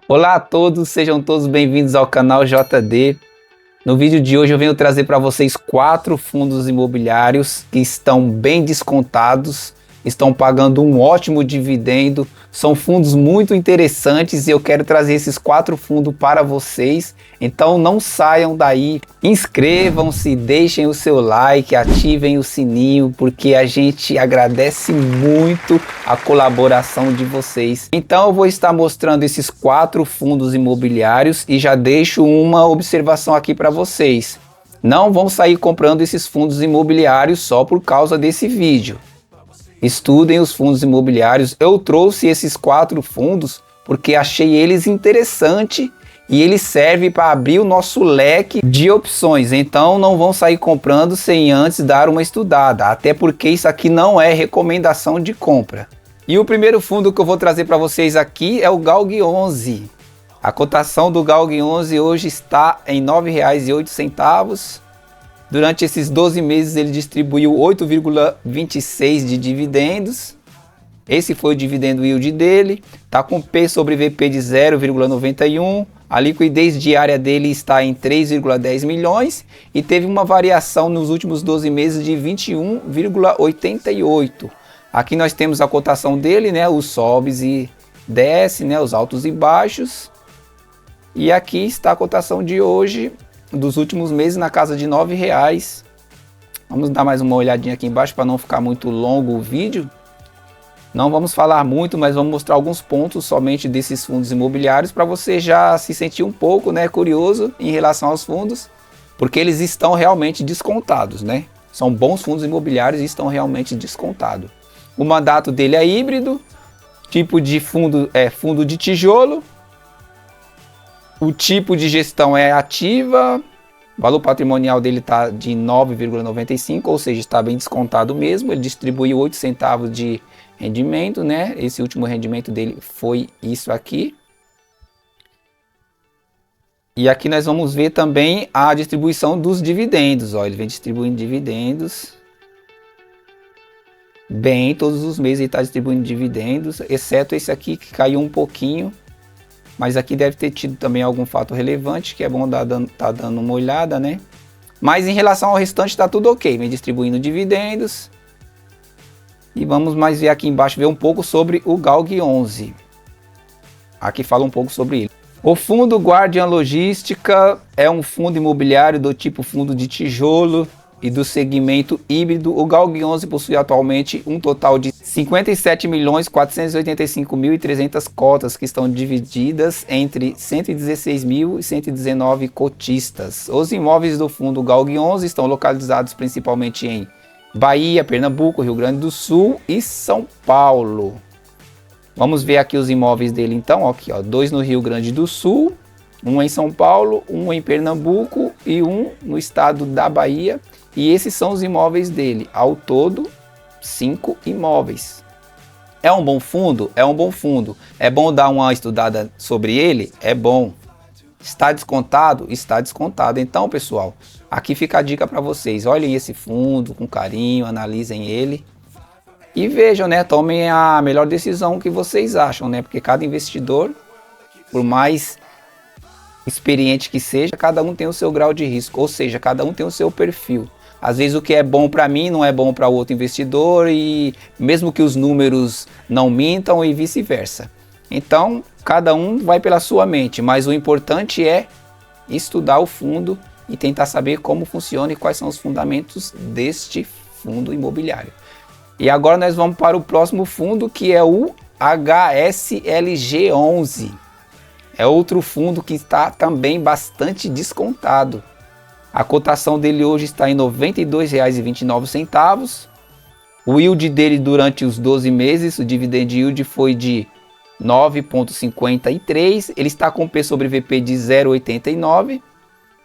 Olá a todos, sejam todos bem-vindos ao canal JD. No vídeo de hoje eu venho trazer para vocês 4 fundos imobiliários que estão bem descontados, estão pagando um ótimo dividendo, são fundos muito interessantes e eu quero trazer esses 4 fundos para vocês. Então não saiam daí, inscrevam-se, deixem o seu like, ativem o sininho, porque a gente agradece muito a colaboração de vocês. Então eu vou estar mostrando esses 4 fundos imobiliários e já deixo uma observação aqui para vocês. Não vão sair comprando esses fundos imobiliários só por causa desse vídeo. Estudem os fundos imobiliários. Eu trouxe esses 4 fundos porque achei eles interessantes e eles servem para abrir o nosso leque de opções. Então não vão sair comprando sem antes dar uma estudada, até porque isso aqui não é recomendação de compra. E o primeiro fundo que eu vou trazer para vocês aqui é o GALG 11. A cotação do GALG 11 hoje está em R$ 9,08. Durante esses 12 meses ele distribuiu 8,26 de dividendos. Esse foi o dividendo yield dele. Está com P sobre VP de 0,91. A liquidez diária dele está em 3,10 milhões. E teve uma variação nos últimos 12 meses de 21,88. Aqui nós temos a cotação dele, né? Os sobes e desce, né? Os altos e baixos. E aqui está a cotação de hoje, dos últimos meses, na casa de R$ 9,00. Vamos dar mais uma olhadinha aqui embaixo para não ficar muito longo o vídeo. Não vamos falar muito, mas vamos mostrar alguns pontos somente desses fundos imobiliários para você já se sentir um pouco, né, curioso em relação aos fundos, porque eles estão realmente descontados, né? São bons fundos imobiliários e estão realmente descontados. O mandato dele é híbrido, tipo de fundo é fundo de tijolo. O tipo de gestão é ativa, o valor patrimonial dele está de 9,95, ou seja, está bem descontado mesmo. Ele distribuiu 8 centavos de rendimento, né? Esse último rendimento dele foi isso aqui. E aqui nós vamos ver também a distribuição dos dividendos. Ó, ele vem distribuindo dividendos. Bem, todos os meses ele está distribuindo dividendos, exceto esse aqui que caiu um pouquinho. Mas aqui deve ter tido também algum fato relevante, que é bom tá dando uma olhada, né? Mas em relação ao restante está tudo ok, vem distribuindo dividendos. E vamos mais ver aqui embaixo, ver um pouco sobre o GALG 11. Aqui fala um pouco sobre ele. O fundo Guardian Logística é um fundo imobiliário do tipo fundo de tijolo e do segmento híbrido. O GALG 11 possui atualmente um total de 57.485.300 cotas que estão divididas entre 116.119 cotistas. Os imóveis do fundo GALG 11 estão localizados principalmente em Bahia, Pernambuco, Rio Grande do Sul e São Paulo. Vamos ver aqui os imóveis dele então, aqui, ó, 2 no Rio Grande do Sul, um em São Paulo, um em Pernambuco e um no estado da Bahia. E esses são os imóveis dele, ao todo 5 imóveis. É um bom fundo? É um bom fundo. É bom dar uma estudada sobre ele? É bom. Está descontado? Está descontado. Então, pessoal, aqui fica a dica para vocês. Olhem esse fundo com carinho, analisem ele e vejam, né? Tomem a melhor decisão que vocês acham, né? Porque cada investidor, por mais experiente que seja, cada um tem o seu grau de risco, ou seja, cada um tem o seu perfil. Às vezes o que é bom para mim não é bom para o outro investidor, e mesmo que os números não mintam e vice-versa. Então, cada um vai pela sua mente, mas o importante é estudar o fundo e tentar saber como funciona e quais são os fundamentos deste fundo imobiliário. E agora nós vamos para o próximo fundo, que é o HSLG 11. É outro fundo que está também bastante descontado. A cotação dele hoje está em R$ 92,29. O yield dele durante os 12 meses, o dividend yield foi de 9,53. Ele está com P sobre VP de 0,89.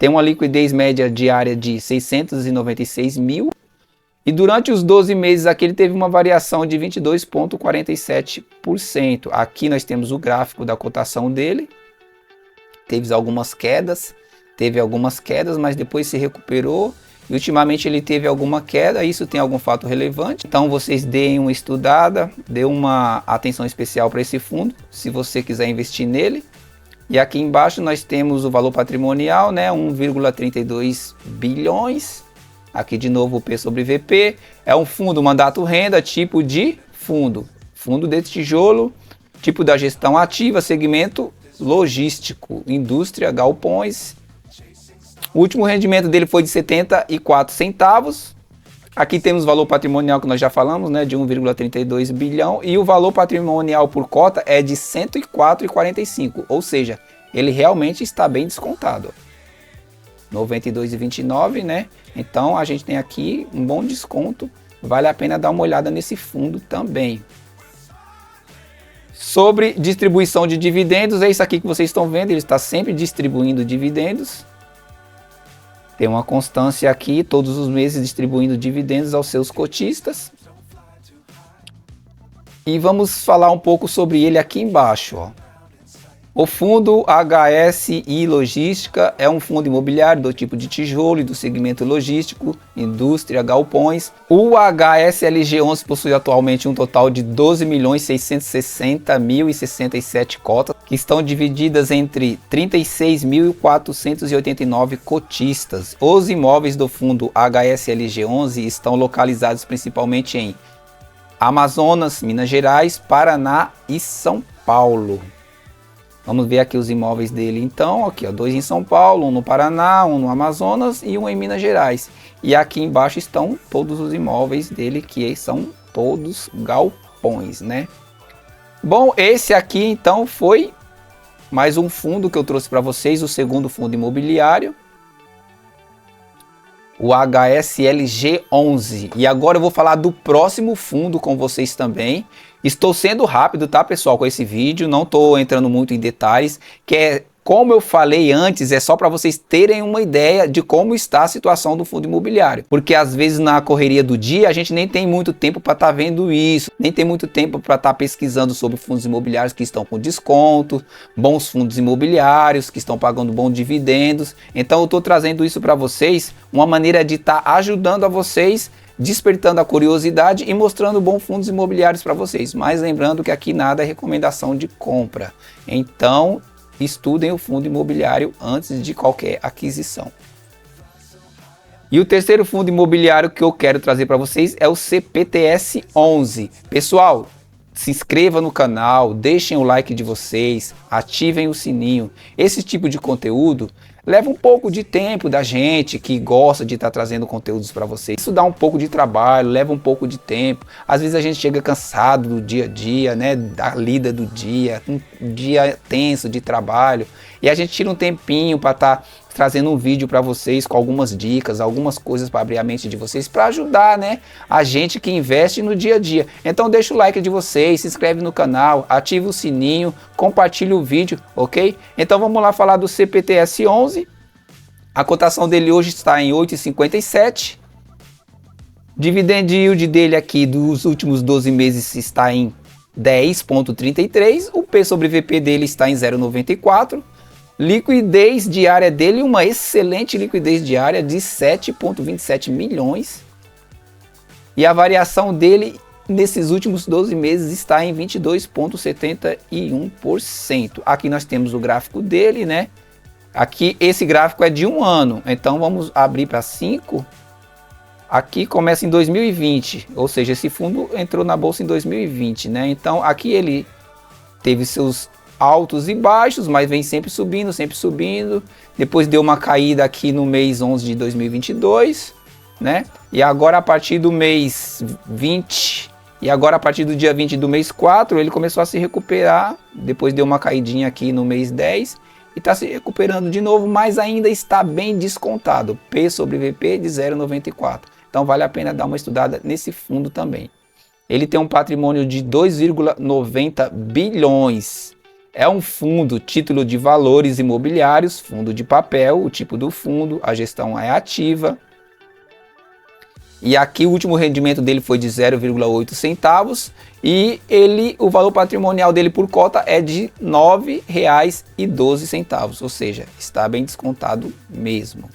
Tem uma liquidez média diária de 696 mil. E durante os 12 meses aqui ele teve uma variação de 22,47%. Aqui nós temos o gráfico da cotação dele. Teve algumas quedas, mas depois se recuperou e ultimamente ele teve alguma queda. Isso tem algum fato relevante, então vocês deem uma estudada, dê uma atenção especial para esse fundo, se você quiser investir nele. E aqui embaixo nós temos o valor patrimonial, né, 1,32 bilhões. Aqui de novo o P sobre VP. É um fundo mandato renda, tipo de fundo. Fundo de tijolo, tipo da gestão ativa, segmento logístico, indústria, galpões. O último rendimento dele foi de 74 centavos. Aqui temos o valor patrimonial que nós já falamos, né, de 1,32 bilhão. E o valor patrimonial por cota é de 104,45. Ou seja, ele realmente está bem descontado. 92,29, né? Então a gente tem aqui um bom desconto. Vale a pena dar uma olhada nesse fundo também. Sobre distribuição de dividendos, é isso aqui que vocês estão vendo. Ele está sempre distribuindo dividendos. Tem uma constância aqui, todos os meses distribuindo dividendos aos seus cotistas. E vamos falar um pouco sobre ele aqui embaixo, ó. O fundo HSI Logística é um fundo imobiliário do tipo de tijolo e do segmento logístico, indústria, galpões. O HSLG11 possui atualmente um total de 12.660.067 cotas, que estão divididas entre 36.489 cotistas. Os imóveis do fundo HSLG11 estão localizados principalmente em Amazonas, Minas Gerais, Paraná e São Paulo. Vamos ver aqui os imóveis dele então, aqui ó, 2 em São Paulo, 1 no Paraná, 1 no Amazonas e 1 em Minas Gerais. E aqui embaixo estão todos os imóveis dele, que são todos galpões, né? Bom, esse aqui então foi mais um fundo que eu trouxe para vocês, o segundo fundo imobiliário, o HSLG11. E agora eu vou falar do próximo fundo com vocês também. Estou sendo rápido, tá, pessoal, com esse vídeo, não estou entrando muito em detalhes, que é, como eu falei antes, é só para vocês terem uma ideia de como está a situação do fundo imobiliário. Porque às vezes na correria do dia a gente nem tem muito tempo para estar vendo isso, nem tem muito tempo para estar pesquisando sobre fundos imobiliários que estão com desconto, bons fundos imobiliários que estão pagando bons dividendos. Então eu estou trazendo isso para vocês, uma maneira de estar ajudando a vocês, despertando a curiosidade e mostrando bons fundos imobiliários para vocês. Mas lembrando que aqui nada é recomendação de compra. Então estudem o fundo imobiliário antes de qualquer aquisição. E o terceiro fundo imobiliário que eu quero trazer para vocês é o CPTS11. Pessoal, se inscreva no canal, deixem o like de vocês, ativem o sininho. Esse tipo de conteúdo leva um pouco de tempo da gente que gosta de estar trazendo conteúdos para vocês. Isso dá um pouco de trabalho, leva um pouco de tempo. Às vezes a gente chega cansado do dia a dia, né, da lida do dia, um dia tenso de trabalho. E a gente tira um tempinho para estar trazendo um vídeo para vocês com algumas dicas, algumas coisas para abrir a mente de vocês, para ajudar, né, a gente que investe no dia a dia. Então deixa o like de vocês, se inscreve no canal, ativa o sininho, compartilha o vídeo, ok? Então vamos lá falar do CPTS11. A cotação dele hoje está em 8,57. Dividend yield dele aqui dos últimos 12 meses está em 10,33. O P sobre VP dele está em 0,94. Liquidez diária dele, uma excelente liquidez diária de 7,27 milhões. E a variação dele nesses últimos 12 meses está em 22,71%. Aqui nós temos o gráfico dele, né? Aqui esse gráfico é de um ano, então vamos abrir para 5. Aqui começa em 2020, ou seja, esse fundo entrou na bolsa em 2020, né? Então aqui ele teve seus altos e baixos, mas vem sempre subindo, depois deu uma caída aqui no mês 11 de 2022, né? E agora a partir do mês 20, e agora a partir do dia 20 do mês 4, ele começou a se recuperar, depois deu uma caidinha aqui no mês 10, e está se recuperando de novo, mas ainda está bem descontado, P sobre VP de 0,94, então vale a pena dar uma estudada nesse fundo também. Ele tem um patrimônio de 2,90 bilhões, é um fundo, título de valores imobiliários, fundo de papel, o tipo do fundo, a gestão é ativa. E aqui o último rendimento dele foi de 0,8 centavos e o valor patrimonial dele por cota é de R$ 9,12, ou seja, está bem descontado mesmo.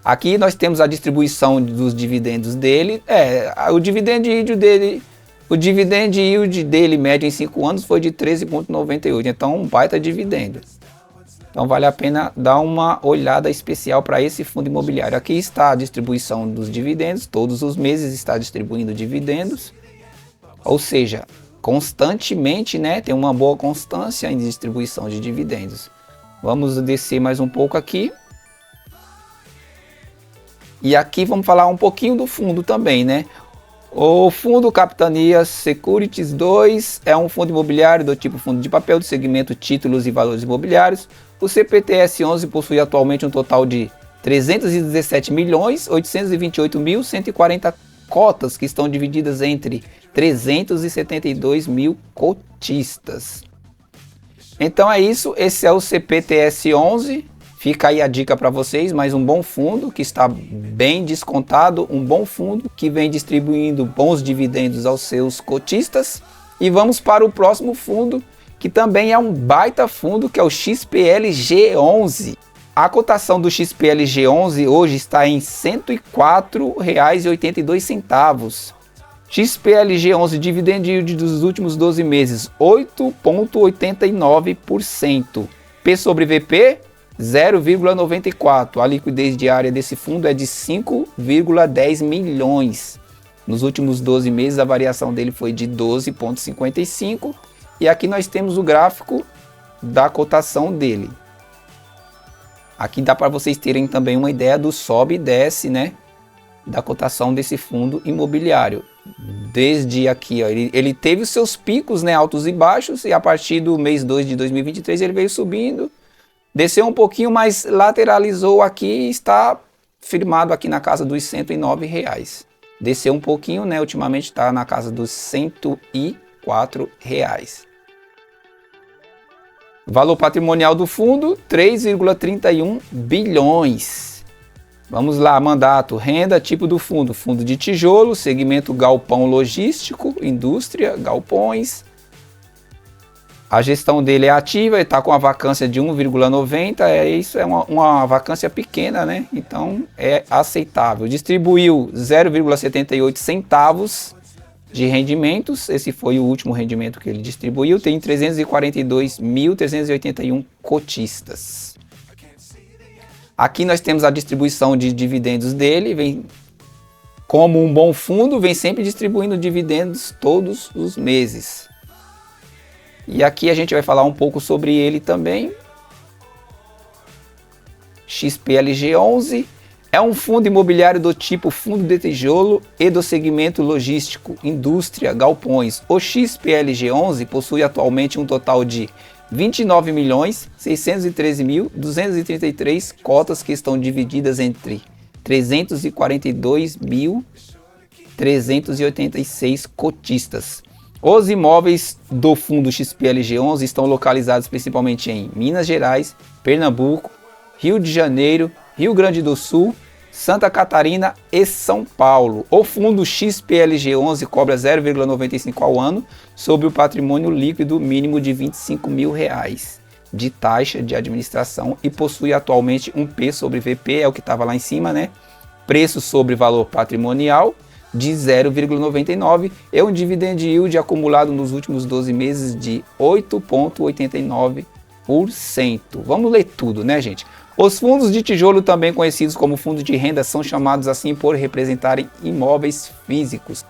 Aqui nós temos a distribuição dos dividendos dele, o dividend yield dele. O dividend yield dele médio em 5 anos foi de 13,98, então um baita dividendo. Então vale a pena dar uma olhada especial para esse fundo imobiliário. Aqui está a distribuição dos dividendos, todos os meses está distribuindo dividendos, ou seja, constantemente, né, tem uma boa constância em distribuição de dividendos. Vamos descer mais um pouco aqui. E aqui vamos falar um pouquinho do fundo também, né? O Fundo Capitania Securities 2 é um fundo imobiliário do tipo fundo de papel do segmento títulos e valores imobiliários. O CPTS-11 possui atualmente um total de 317.828.140 cotas que estão divididas entre 372 mil cotistas. Então é isso, esse é o CPTS-11. Fica aí a dica para vocês, mais um bom fundo que está bem descontado, um bom fundo que vem distribuindo bons dividendos aos seus cotistas. E vamos para o próximo fundo, que também é um baita fundo, que é o XPLG11. A cotação do XPLG11 hoje está em R$ 104,82. XPLG11 dividend yield dos últimos 12 meses, 8,89%. P sobre VP, 0,94. A liquidez diária desse fundo é de 5,10 milhões. Nos últimos 12 meses a variação dele foi de 12,55. E aqui nós temos o gráfico da cotação dele. Aqui dá para vocês terem também uma ideia do sobe e desce, né, da cotação desse fundo imobiliário. Desde aqui, ó, ele teve os seus picos, né, altos e baixos, e a partir do mês 2 de 2023 ele veio subindo, desceu um pouquinho, mas lateralizou aqui e está firmado aqui na casa dos R$ 109. Desceu um pouquinho, né, ultimamente está na casa dos R$ 104. Valor patrimonial do fundo, 3,31 bilhões. Vamos lá, mandato, renda, tipo do fundo, fundo de tijolo, segmento galpão logístico, indústria, galpões. A gestão dele é ativa, ele está com a vacância de 1,90, isso é uma vacância pequena, né? Então é aceitável. Distribuiu 0,78 centavos de rendimentos, esse foi o último rendimento que ele distribuiu, tem 342.381 cotistas. Aqui nós temos a distribuição de dividendos dele, vem como um bom fundo, vem sempre distribuindo dividendos todos os meses. E aqui a gente vai falar um pouco sobre ele também. XPLG11 é um fundo imobiliário do tipo fundo de tijolo e do segmento logístico, indústria, galpões. O XPLG11 possui atualmente um total de 29.613.233 cotas que estão divididas entre 342.386 cotistas. Os imóveis do fundo XPLG11 estão localizados principalmente em Minas Gerais, Pernambuco, Rio de Janeiro, Rio Grande do Sul, Santa Catarina e São Paulo. O fundo XPLG11 cobra 0,95 ao ano sobre o patrimônio líquido mínimo de R$ 25 mil de taxa de administração e possui atualmente um P sobre VP, é o que estava lá em cima, né? Preço sobre valor patrimonial de 0,99 e um dividend yield acumulado nos últimos 12 meses de 8,89%. Vamos ler tudo, né, gente? Os fundos de tijolo, também conhecidos como fundos de renda, são chamados assim por representarem imóveis físicos.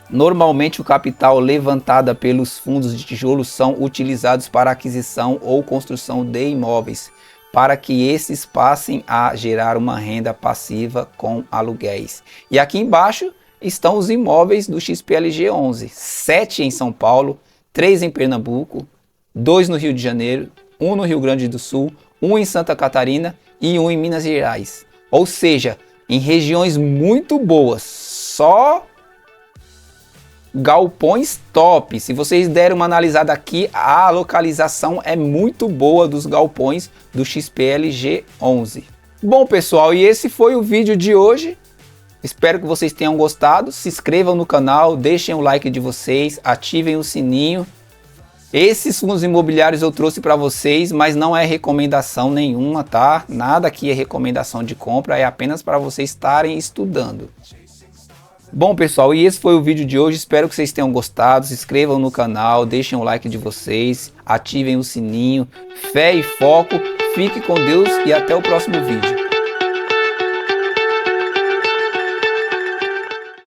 Normalmente o capital levantado pelos fundos de tijolo são utilizados para aquisição ou construção de imóveis, para que esses passem a gerar uma renda passiva com aluguéis. E aqui embaixo estão os imóveis do XPLG11, 7 em São Paulo, 3 em Pernambuco, 2 no Rio de Janeiro, 1 no Rio Grande do Sul, 1 em Santa Catarina e 1 em Minas Gerais. Ou seja, em regiões muito boas, só galpões top. Se vocês derem uma analisada aqui, a localização é muito boa dos galpões do XPLG11. Bom, pessoal, e esse foi o vídeo de hoje. Espero que vocês tenham gostado. Se inscrevam no canal, deixem o like de vocês, ativem o sininho. Esses fundos imobiliários eu trouxe para vocês, mas não é recomendação nenhuma, tá? Nada aqui é recomendação de compra, é apenas para vocês estarem estudando. Bom, pessoal, e esse foi o vídeo de hoje. Espero que vocês tenham gostado. Se inscrevam no canal, deixem o like de vocês, ativem o sininho. Fé e foco. Fique com Deus e até o próximo vídeo.